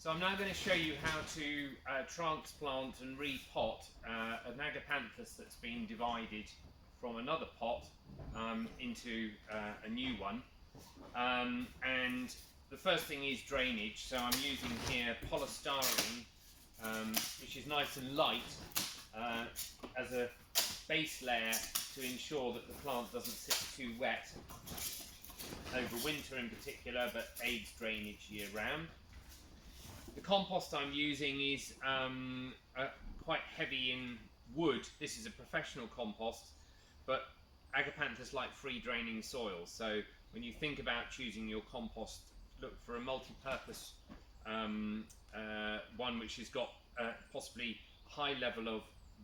So I'm now going to show you how to transplant and repot an Agapanthus that's been divided from another pot into a new one. And the first thing is drainage. So I'm using here polystyrene, which is nice and light, as a base layer to ensure that the plant doesn't sit too wet over winter in particular, but aids drainage year round. The compost I'm using is quite heavy in wood. This is a professional compost, but Agapanthus like free draining soil. So when you think about choosing your compost, look for a multi-purpose one which has got possibly a high level of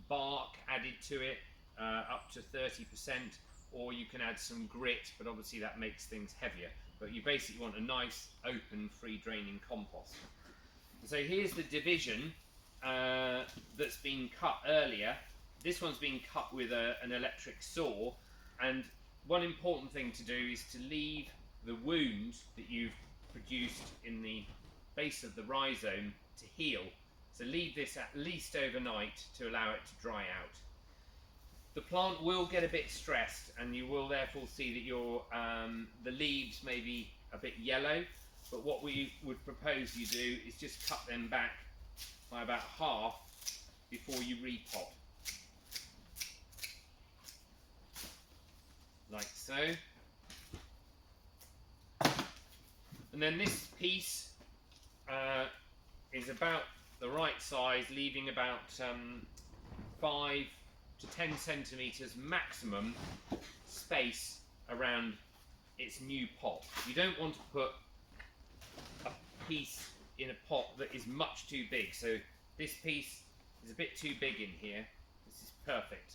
bark added to it, up to 30%, or you can add some grit, but obviously that makes things heavier. But you basically want a nice, open, free draining compost. So here's the division that's been cut earlier. This one's been cut with an electric saw, and one important thing to do is to leave the wound that you've produced in the base of the rhizome to heal. So leave this at least overnight to allow it to dry out. The plant will get a bit stressed, and you will therefore see that your the leaves may be a bit yellow. But what we would propose you do is just cut them back by about half before you repot. Like so. And then this piece is about the right size, leaving about 5 to 10 centimetres maximum space around its new pot. You don't want to put a piece in a pot that is much too big. So this piece is a bit too big in here. This is perfect.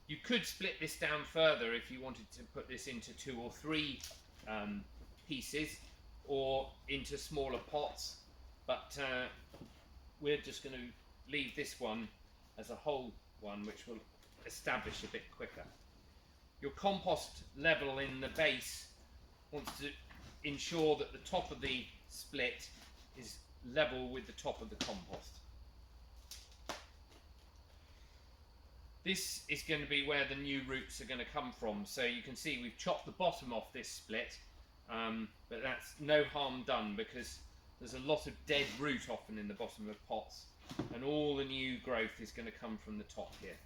You could split this down further if you wanted to put this into 2 or 3 pieces, or into smaller pots, but we're just going to leave this one as a whole one, which will establish a bit quicker. Your compost level in the base wants to ensure that the top of the split is level with the top of the compost. This is going to be where the new roots are going to come from. So you can see we've chopped the bottom off this split, but that's no harm done, because there's a lot of dead root often in the bottom of pots, and all the new growth is going to come from the top here.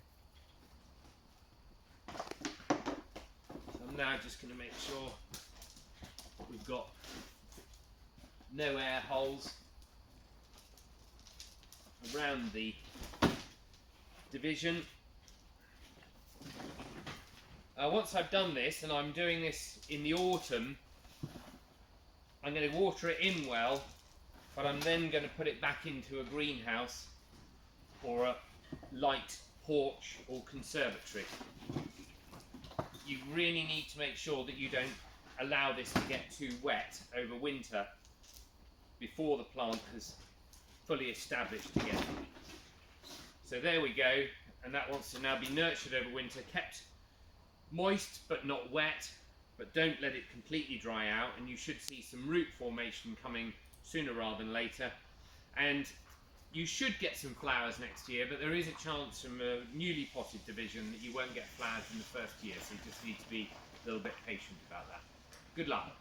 So I'm now just going to make sure we've got no air holes around the division. Once I've done this, and I'm doing this in the autumn, I'm going to water it in well, but I'm then going to put it back into a greenhouse or a light porch or conservatory. You really need to make sure that you don't allow this to get too wet over winter before the plant has fully established again. So there we go, and that wants to now be nurtured over winter, kept moist but not wet, but don't let it completely dry out, and you should see some root formation coming sooner rather than later. And you should get some flowers next year, but there is a chance from a newly potted division that you won't get flowers in the first year, so you just need to be a little bit patient about that. Good luck.